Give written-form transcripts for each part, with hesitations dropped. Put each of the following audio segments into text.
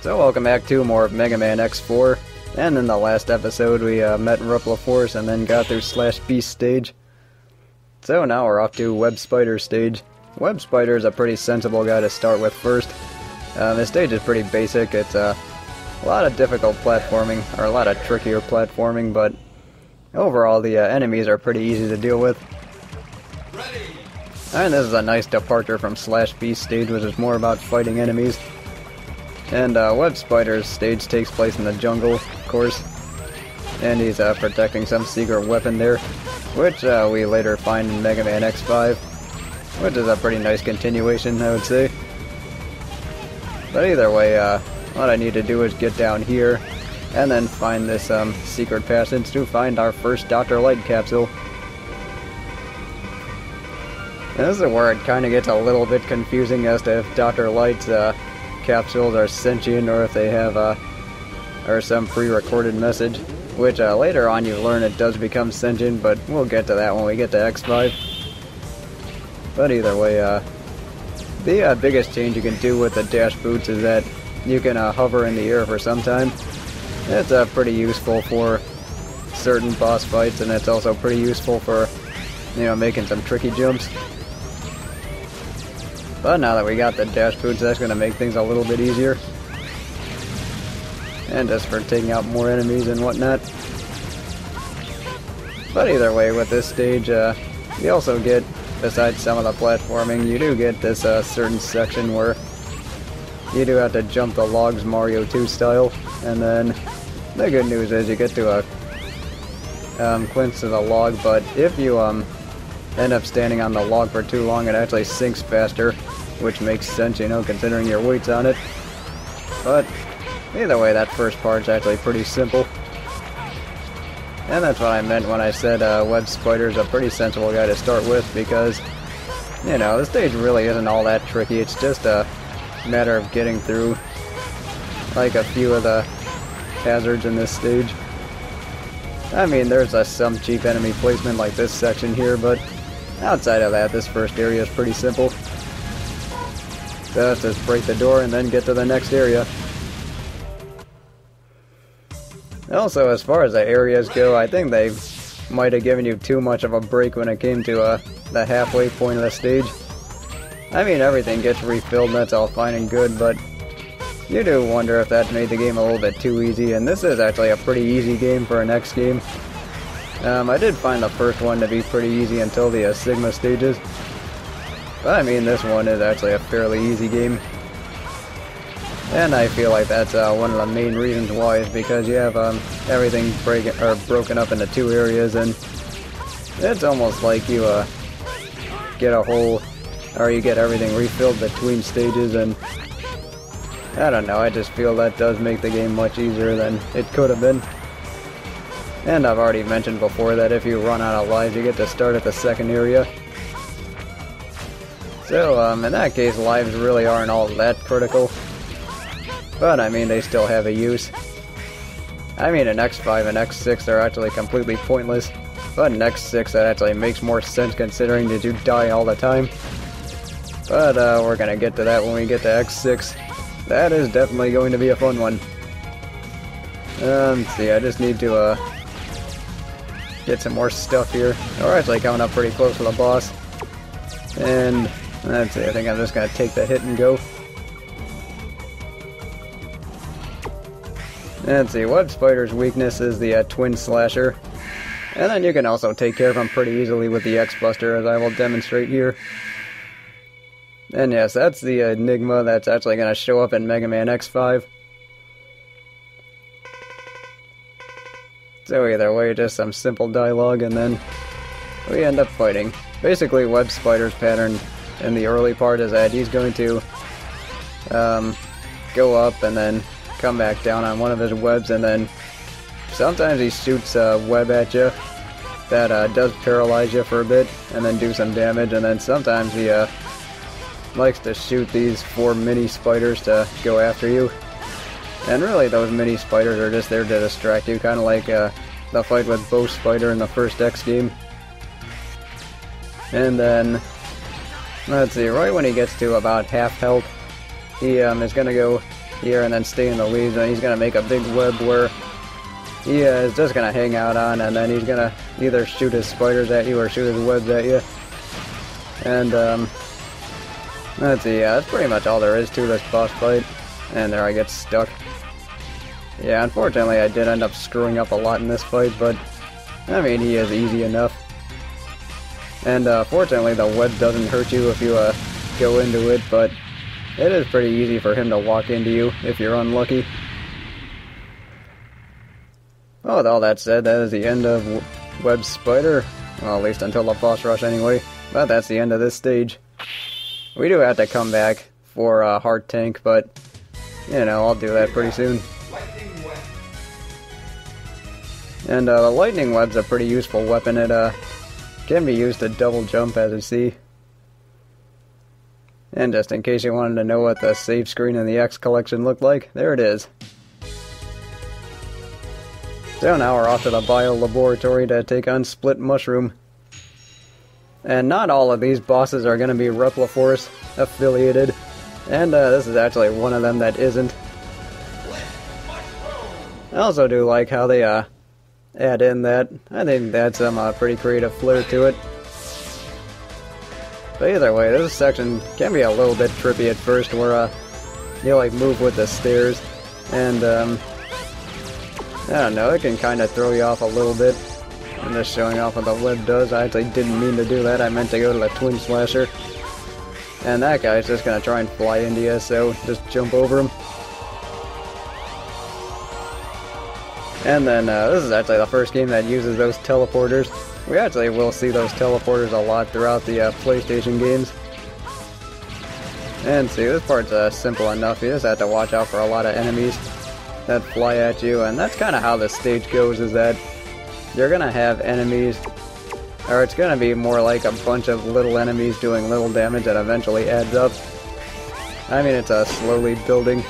So welcome back to more of Mega Man X4, and in the last episode we met Repliforce and then got through Slash Beast stage. So now we're off to Web Spider stage. Web Spider is a pretty sensible guy to start with first. This stage is pretty basic. It's a lot of difficult platforming, or a lot of trickier platforming, but overall the enemies are pretty easy to deal with. And this is a nice departure from Slash Beast stage, which is more about fighting enemies. And Web Spider's stage takes place in the jungle, of course, and he's protecting some secret weapon there, which we later find in Mega Man X5, which is a pretty nice continuation, I would say. But either way, what I need to do is get down here, and then find this secret passage to find our first Dr. Light capsule. And this is where it kind of gets a little bit confusing as to if Dr. Light's capsules are sentient or if they have or some pre-recorded message, which later on you learn it does become sentient, but we'll get to that when we get to X5. But either way, the biggest change you can do with the dash boots is that you can hover in the air for some time. It's pretty useful for certain boss fights, and it's also pretty useful for, you know, making some tricky jumps. But now that we got the dash boots, that's going to make things a little bit easier. And just for taking out more enemies and whatnot. But either way, with this stage, you also get, besides some of the platforming, you do get this certain section where you do have to jump the logs Mario 2 style. And then the good news is you get to clinch to the log, but if you end up standing on the log for too long, it actually sinks faster, which makes sense, you know, considering your weight's on it. But either way, that first part's actually pretty simple. And that's what I meant when I said Web Spider's a pretty sensible guy to start with, because, you know, the stage really isn't all that tricky. It's just a matter of getting through like a few of the hazards in this stage. I mean, there's some cheap enemy placement like this section here, but outside of that, this first area is pretty simple. So let's just break the door and then get to the next area. Also, as far as the areas go, I think they might have given you too much of a break when it came to the halfway point of the stage. I mean, everything gets refilled and that's all fine and good, but you do wonder if that made the game a little bit too easy, and this is actually a pretty easy game for an X game. I did find the first one to be pretty easy until the Sigma stages. But I mean, this one is actually a fairly easy game. And I feel like that's one of the main reasons why, is because you have everything broken up into two areas, and it's almost like you get a whole, or you get everything refilled between stages, and I don't know, I just feel that does make the game much easier than it could have been. And I've already mentioned before that if you run out of lives, you get to start at the second area. So, in that case, lives really aren't all that critical. But, I mean, they still have a use. I mean, in X5 and X6, they're actually completely pointless. But in X6, that actually makes more sense considering that you die all the time. But, we're gonna get to that when we get to X6. That is definitely going to be a fun one. Let's see, I just need to, get some more stuff here. We're actually coming up pretty close to the boss. And let's see, I think I'm just gonna take the hit and go. Let's see, Web Spider's weakness is the Twin Slasher. And then you can also take care of him pretty easily with the X-Buster, as I will demonstrate here. And yes, that's the Enigma that's actually gonna show up in Mega Man X5. So either way, just some simple dialogue, and then we end up fighting. Basically, Web Spider's pattern in the early part is that he's going to go up and then come back down on one of his webs, and then sometimes he shoots a web at you that does paralyze you for a bit and then do some damage, and then sometimes he likes to shoot these 4 mini spiders to go after you. And really, those mini spiders are just there to distract you, kind of like the fight with Bow Spider in the first X game. And then, let's see, right when he gets to about half health, he is going to go here and then stay in the leaves, and he's gonna make a big web where he is just gonna hang out on, and then he's gonna either shoot his spiders at you or shoot his webs at you. And let's see, yeah, that's pretty much all there is to this boss fight. And there I get stuck. Yeah, unfortunately I did end up screwing up a lot in this fight, but I mean, he is easy enough. And fortunately the web doesn't hurt you if you go into it, but it is pretty easy for him to walk into you if you're unlucky. Well, with all that said, that is the end of Web Spider. Well, at least until the boss rush anyway. But that's the end of this stage. We do have to come back for Heart Tank, but you know, I'll do that pretty soon. And the lightning web's a pretty useful weapon. It can be used to double jump, as you see. And just in case you wanted to know what the save screen in the X collection looked like, there it is. So now we're off to the Bio Laboratory to take on Split Mushroom. And not all of these bosses are going to be Repliforce affiliated. And this is actually one of them that isn't. I also do like how they add in that. I think that's some pretty creative flair to it. But either way, this section can be a little bit trippy at first, where you like move with the stairs, and I don't know, it can kind of throw you off a little bit. I'm just showing off what the web does. I actually didn't mean to do that. I meant to go to the Twin Slasher. And that guy's just gonna try and fly into you, so just jump over him. And then this is actually the first game that uses those teleporters. We actually will see those teleporters a lot throughout the PlayStation games. And see, this part's simple enough. You just have to watch out for a lot of enemies that fly at you, and that's kind of how this stage goes, is that you're gonna have enemies, or it's gonna be more like a bunch of little enemies doing little damage that eventually adds up. I mean, it's slowly building.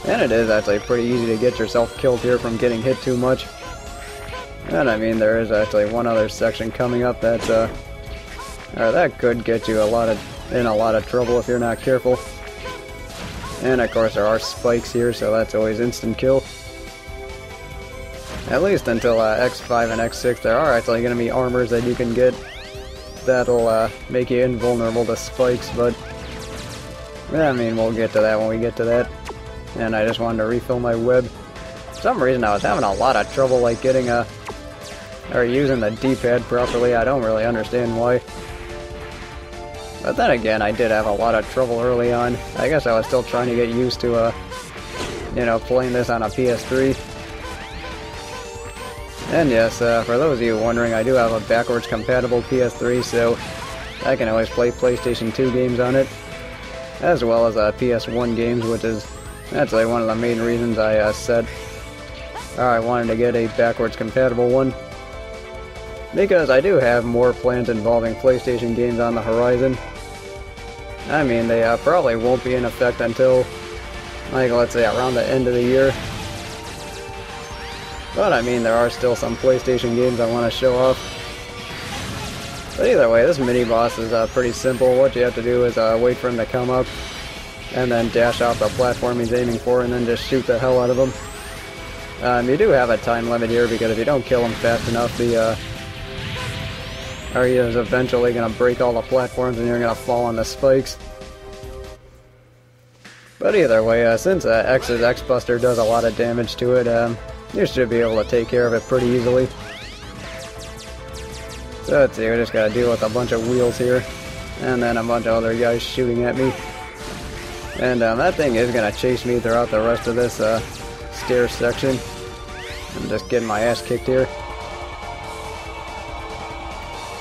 And it is actually pretty easy to get yourself killed here from getting hit too much. And I mean, there is actually one other section coming up that that could get you in a lot of trouble if you're not careful. And of course there are spikes here, so that's always instant kill. At least until X5 and X6, there are actually going to be armors that you can get that'll make you invulnerable to spikes, but I mean, we'll get to that when we get to that. And I just wanted to refill my web. For some reason I was having a lot of trouble like getting or using the D-pad properly. I don't really understand why. But then again, I did have a lot of trouble early on. I guess I was still trying to get used to you know, playing this on a PS3. And yes, for those of you wondering, I do have a backwards compatible PS3, so I can always play PlayStation 2 games on it, as well as PS1 games, which is actually one of the main reasons I said I wanted to get a backwards compatible one. Because I do have more plans involving PlayStation games on the horizon. I mean, they probably won't be in effect until, like, let's say around the end of the year. But I mean, there are still some PlayStation games I want to show off. But either way, this mini-boss is pretty simple. What you have to do is wait for him to come up, and then dash off the platform he's aiming for, and then just shoot the hell out of him. You do have a time limit here, because if you don't kill him fast enough, the area is eventually going to break all the platforms and you're going to fall on the spikes. But either way, since X's X-Buster does a lot of damage to it, you should be able to take care of it pretty easily. So let's see, we just got to deal with a bunch of wheels here, and then a bunch of other guys shooting at me. And that thing is going to chase me throughout the rest of this stair section. I'm just getting my ass kicked here.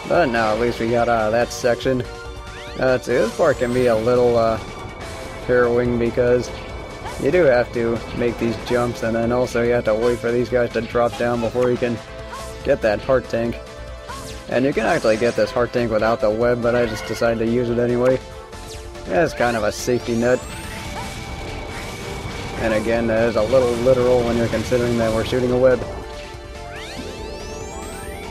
But now at least we got out of that section. Let's see, this part can be a little harrowing because you do have to make these jumps, and then also you have to wait for these guys to drop down before you can get that heart tank. And you can actually get this heart tank without the web, but I just decided to use it anyway. Yeah, it's kind of a safety net. And again, that is a little literal when you're considering that we're shooting a web.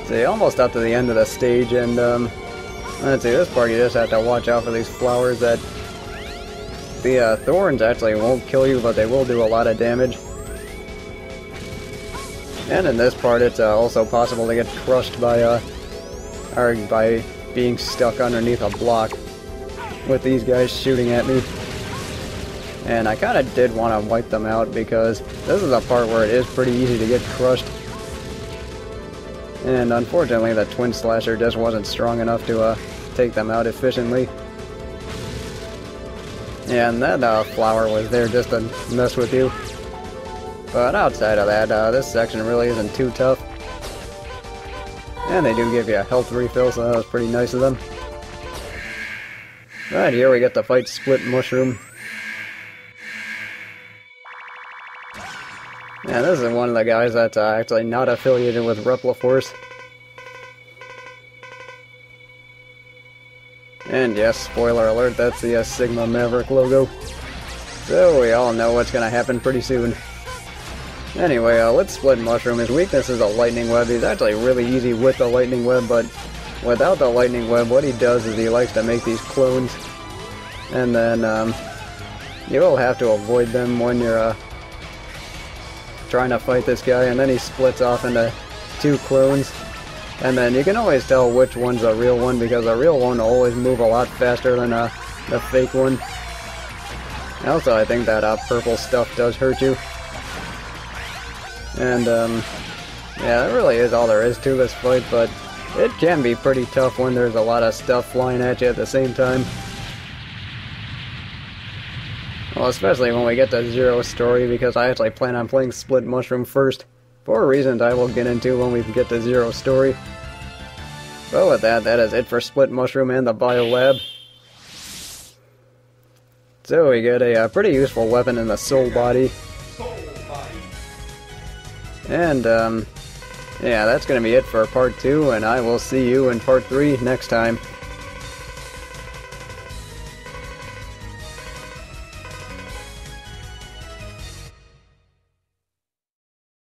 See, almost up to the end of the stage, and let's see, this part you just have to watch out for these flowers that the thorns actually won't kill you, but they will do a lot of damage. And in this part, it's also possible to get crushed by by being stuck underneath a block with these guys shooting at me. And I kind of did want to wipe them out because this is a part where it is pretty easy to get crushed. And unfortunately, the Twin Slasher just wasn't strong enough to take them out efficiently. And that flower was there just to mess with you. But outside of that, this section really isn't too tough. And they do give you a health refill, so that was pretty nice of them. Right here we get to fight Split Mushroom. And this is one of the guys that's actually not affiliated with Repliforce. And yes, spoiler alert, that's the Sigma Maverick logo. So we all know what's gonna happen pretty soon. Anyway, let's Split Mushroom. His weakness is a lightning web. He's actually really easy with the lightning web, but without the lightning web, what he does is he likes to make these clones. And then, you will have to avoid them when you're, trying to fight this guy, and then he splits off into 2 clones. And then you can always tell which one's a real one, because a real one will always move a lot faster than the fake one. Also, I think that purple stuff does hurt you. And, yeah, that really is all there is to this fight, but it can be pretty tough when there's a lot of stuff flying at you at the same time. Well, especially when we get to Zero Story, because I actually plan on playing Split Mushroom first, for reasons I will get into when we get to Zero Story. But with that, that is it for Split Mushroom and the Biolab. So we get a pretty useful weapon in the Soul Body. And, yeah, that's going to be it for part 2, and I will see you in part 3 next time.